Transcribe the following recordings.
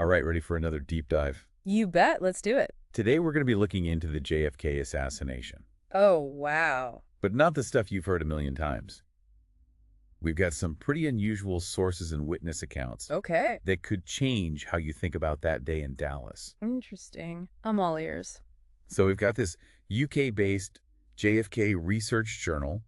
All right, ready for another deep dive? You bet. Let's do it. Today we're going to be looking into the JFK assassination, Oh, wow. but not the stuff you've heard a million times. We've got some pretty unusual sources and witness accounts Okay. that could change how you think about that day in Dallas. Interesting. I'm all ears. So we've got this UK-based JFK research journal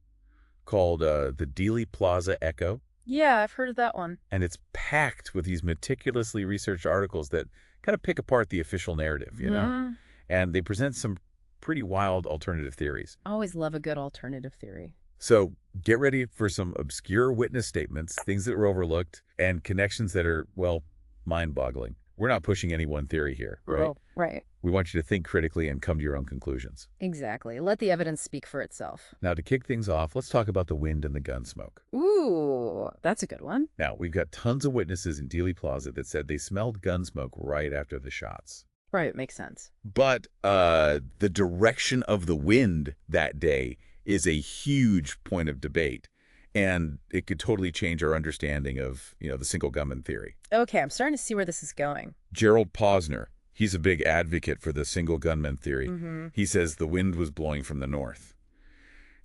called the Dealey Plaza Echo, Yeah, I've heard of that one. and it's packed with these meticulously researched articles that kind of pick apart the official narrative, you know? Mhm. And they present some pretty wild alternative theories. Always love a good alternative theory. So get ready for some obscure witness statements, things that were overlooked, and connections that are, well, mind-boggling. We're not pushing any one theory here, right? Oh, right. We want you to think critically and come to your own conclusions. Exactly. Let the evidence speak for itself. Now, to kick things off, let's talk about the wind and the gun smoke. Ooh, that's a good one. Now, we've got tons of witnesses in Dealey Plaza that said they smelled gun smoke right after the shots. Right, makes sense. But the direction of the wind that day is a huge point of debate, and it could totally change our understanding of, the single gunman theory. Okay, I'm starting to see where this is going. Gerald Posner, he's a big advocate for the single gunman theory. Mm-hmm. He says the wind was blowing from the north,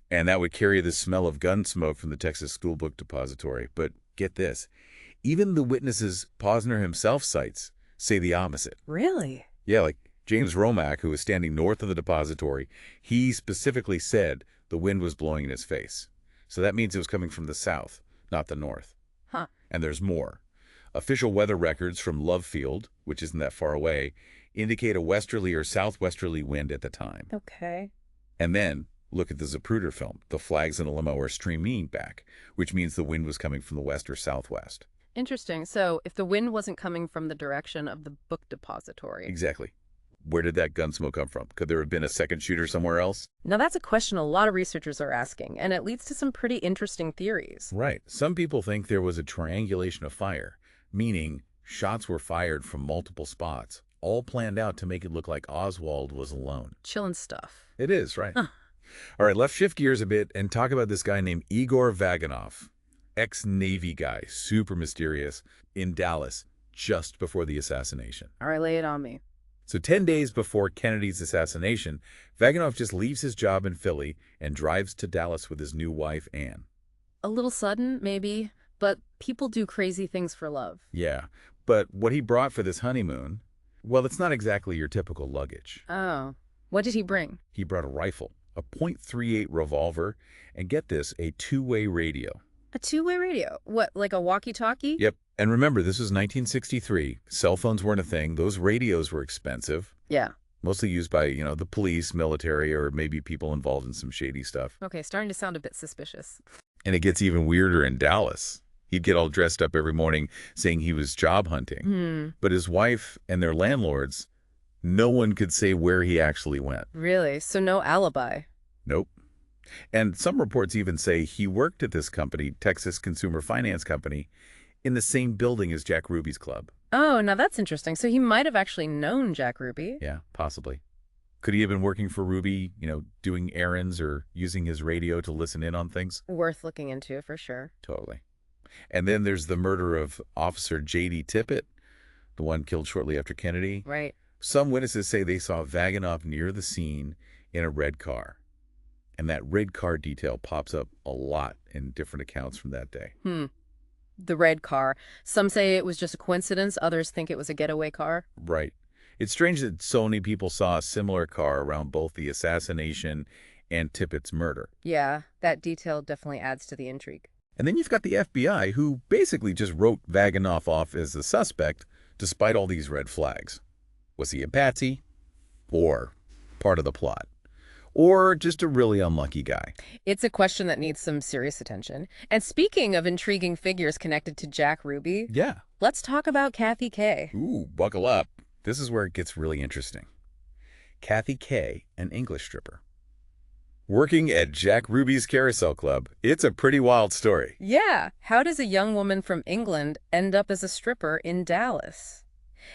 and that would carry the smell of gun smoke from the Texas School Book Depository. But get this, even the witnesses Posner himself cites say the opposite. Really? Yeah, like James Romack, who was standing north of the depository, he specifically said the wind was blowing in his face. So that means it was coming from the south, not the north. Huh. And there's more. Official weather records from Love Field, which isn't that far away, indicate a westerly or southwesterly wind at the time. Okay. And then look at the Zapruder film. The flags in a limo are streaming back, which means the wind was coming from the west or southwest. Interesting. So if the wind wasn't coming from the direction of the book depository. Exactly. Where did that gun smoke come from? Could there have been a second shooter somewhere else? Now that's a question a lot of researchers are asking, and it leads to some pretty interesting theories. Right. Some people think there was a triangulation of fire, meaning shots were fired from multiple spots, all planned out to make it look like Oswald was alone. Chillin' stuff. It is, right? Huh. All right, let's shift gears a bit and talk about this guy named Igor Vaganov, ex-Navy guy, super mysterious, in Dallas just before the assassination. All right, lay it on me. So 10 days before Kennedy's assassination, Vaganov just leaves his job in Philly and drives to Dallas with his new wife, Anne. A little sudden, maybe, but people do crazy things for love. Yeah, but what he brought for this honeymoon, well, it's not exactly your typical luggage. Oh. What did he bring? He brought a rifle, a .38 revolver, and get this, a two-way radio. A two-way radio. What, like a walkie-talkie? Yep, and remember, this was 1963. Cell phones weren't a thing. Those radios were expensive, Yeah. mostly used by, the police, military, or maybe people involved in some shady stuff. Okay, starting to sound a bit suspicious. And it gets even weirder in Dallas. He'd get all dressed up every morning saying he was job hunting. But his wife and their landlords, no one could say where he actually went. Really? So no alibi? Nope. And some reports even say he worked at this company, Texas Consumer Finance Company, in the same building as Jack Ruby's club. Oh, now that's interesting. So he might have actually known Jack Ruby. Yeah, possibly. Could he have been working for Ruby, doing errands or using his radio to listen in on things? Worth looking into, for sure. Totally. And then there's the murder of Officer J.D. Tippit, the one killed shortly after Kennedy. Right. Some witnesses say they saw Vaganov near the scene in a red car. And that red car detail pops up a lot in different accounts from that day. The red car. Some say it was just a coincidence. Others think it was a getaway car. Right. It's strange that so many people saw a similar car around both the assassination and Tippit's murder. Yeah, that detail definitely adds to the intrigue. And then you've got the FBI, who basically just wrote Vaganov off as a suspect despite all these red flags. Was he a patsy? Or part of the plot? Or just a really unlucky guy? It's a question that needs some serious attention. And speaking of intriguing figures connected to Jack Ruby, Yeah. let's talk about Kathy Kay. Ooh, buckle up. This is where it gets really interesting. Kathy Kay, an English stripper. Working at Jack Ruby's Carousel Club. It's a pretty wild story. Yeah, how does a young woman from England end up as a stripper in Dallas?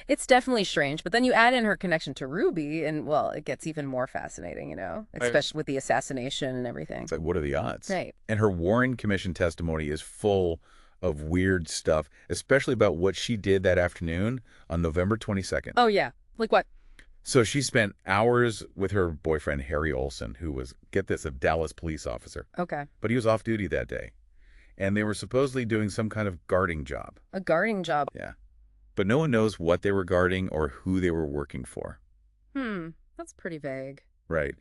It's definitely strange, but then you add in her connection to Ruby, and, well, it gets even more fascinating, especially with the assassination and everything. It's like, what are the odds? Right. And her Warren Commission testimony is full of weird stuff, especially about what she did that afternoon on November 22nd. Oh, yeah. Like what? So she spent hours with her boyfriend, Harry Olson, who was, get this, a Dallas police officer. Okay. But he was off duty that day. And they were supposedly doing some kind of guarding job. A guarding job. Yeah. But no one knows what they were guarding or who they were working for. That's pretty vague. Right.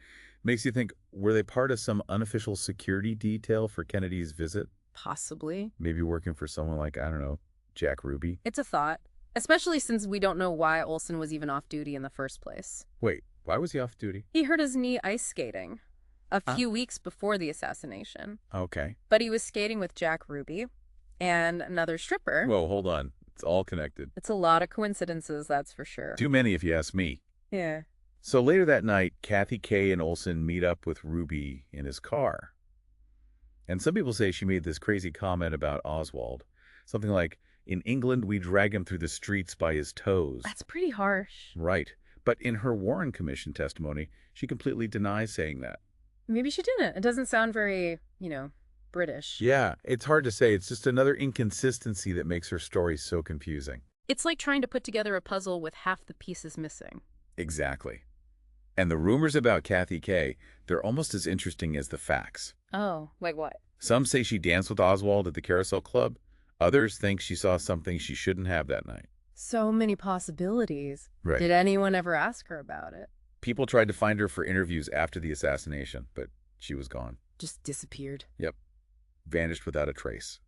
Makes you think, were they part of some unofficial security detail for Kennedy's visit? Possibly. Maybe working for someone like, I don't know, Jack Ruby? It's a thought. Especially since we don't know why Olson was even off duty in the first place. Wait, why was he off duty? He hurt his knee ice skating a few weeks before the assassination. Okay. But he was skating with Jack Ruby and another stripper. Whoa, hold on. It's all connected. It's a lot of coincidences, that's for sure. Too many if you ask me. Yeah. So later that night, Kathy Kay and Olson meet up with Ruby in his car. And some people say she made this crazy comment about Oswald. Something like, in England, we drag him through the streets by his toes. That's pretty harsh. Right. But in her Warren Commission testimony, she completely denies saying that. Maybe she didn't. It doesn't sound very, British. Yeah, it's hard to say. It's just another inconsistency that makes her story so confusing. It's like trying to put together a puzzle with half the pieces missing. Exactly. And the rumors about Kathy Kay, they're almost as interesting as the facts. Oh, like what? Some say she danced with Oswald at the Carousel Club. Others think she saw something she shouldn't have that night. So many possibilities. Right. Did anyone ever ask her about it? People tried to find her for interviews after the assassination, but she was gone. Just disappeared. Yep. Vanished without a trace.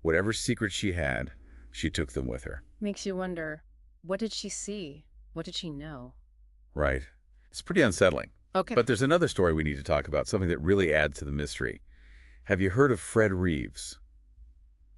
Whatever secrets she had, she took them with her. Makes you wonder, what did she see? What did she know? Right. It's pretty unsettling. Okay. But there's another story we need to talk about, something that really adds to the mystery. Have you heard of Fred Reeves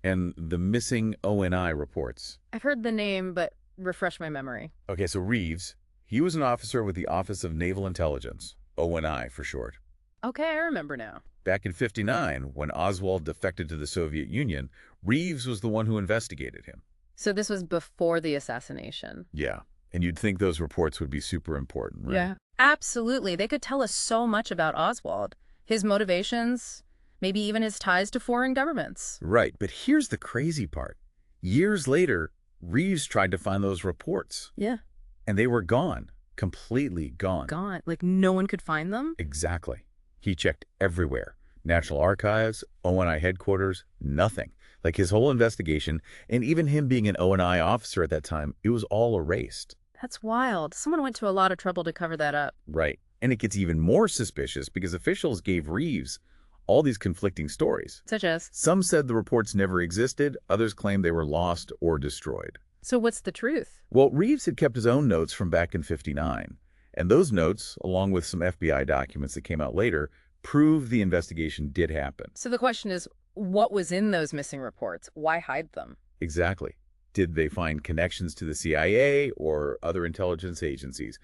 and the missing ONI reports? I've heard the name, but refresh my memory. Okay, so Reeves, he was an officer with the Office of Naval Intelligence, ONI for short. Okay, I remember now. Back in '59, when Oswald defected to the Soviet Union, Reeves was the one who investigated him. So this was before the assassination. Yeah, and you'd think those reports would be super important, right? Yeah. Absolutely. They could tell us so much about Oswald, his motivations, maybe even his ties to foreign governments. Right, but here's the crazy part. Years later, Reeves tried to find those reports. Yeah. And they were gone. Completely gone. Gone. Like no one could find them? Exactly. He checked everywhere. National Archives, ONI headquarters, nothing. Like his whole investigation, and even him being an ONI officer at that time, it was all erased. That's wild. Someone went to a lot of trouble to cover that up. Right. And it gets even more suspicious because officials gave Reeves all these conflicting stories. Such as? Some said the reports never existed, others claimed they were lost or destroyed. So what's the truth? Well, Reeves had kept his own notes from back in '59, and those notes, along with some FBI documents that came out later, prove the investigation did happen. So the question is, what was in those missing reports? Why hide them? Exactly. Did they find connections to the CIA or other intelligence agencies?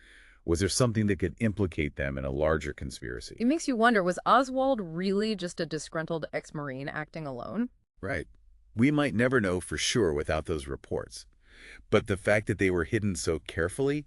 Was there something that could implicate them in a larger conspiracy? It makes you wonder, was Oswald really just a disgruntled ex-Marine acting alone? Right. We might never know for sure without those reports. But the fact that they were hidden so carefully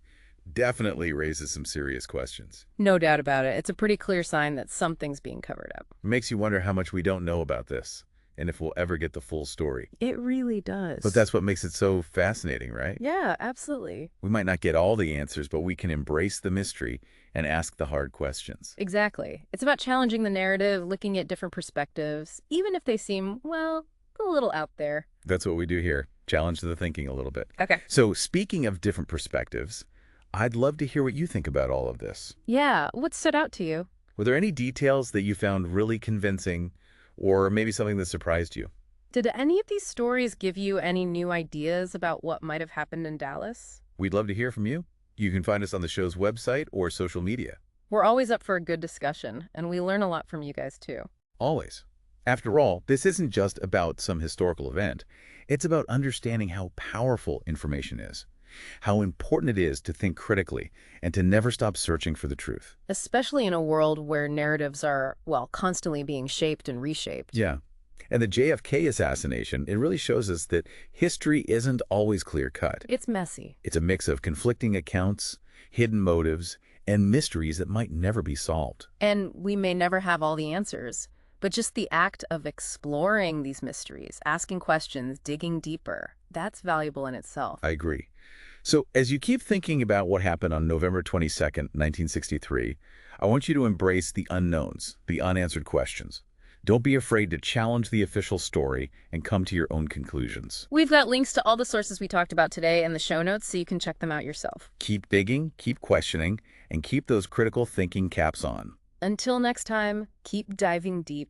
definitely raises some serious questions. No doubt about it. It's a pretty clear sign that something's being covered up. It makes you wonder how much we don't know about this, and if we'll ever get the full story. It really does. But that's what makes it so fascinating, right? Yeah, absolutely. We might not get all the answers, but we can embrace the mystery and ask the hard questions. Exactly. It's about challenging the narrative, looking at different perspectives, even if they seem, well, a little out there. That's what we do here. Challenge the thinking a little bit. Okay. So speaking of different perspectives, I'd love to hear what you think about all of this. Yeah, what stood out to you? Were there any details that you found really convincing, or maybe something that surprised you? Did any of these stories give you any new ideas about what might have happened in Dallas? We'd love to hear from you. You can find us on the show's website or social media. We're always up for a good discussion, and we learn a lot from you guys, too. Always. After all, this isn't just about some historical event. It's about understanding how powerful information is, how important it is to think critically and to never stop searching for the truth. Especially in a world where narratives are, well, constantly being shaped and reshaped. Yeah. And the JFK assassination, it really shows us that history isn't always clear-cut. It's messy. It's a mix of conflicting accounts, hidden motives, and mysteries that might never be solved. And we may never have all the answers, But just the act of exploring these mysteries, asking questions, digging deeper, that's valuable in itself. I agree. So as you keep thinking about what happened on November 22nd, 1963, I want you to embrace the unknowns, the unanswered questions. Don't be afraid to challenge the official story and come to your own conclusions. We've got links to all the sources we talked about today in the show notes so you can check them out yourself. Keep digging, keep questioning, and keep those critical thinking caps on. Until next time, keep diving deep.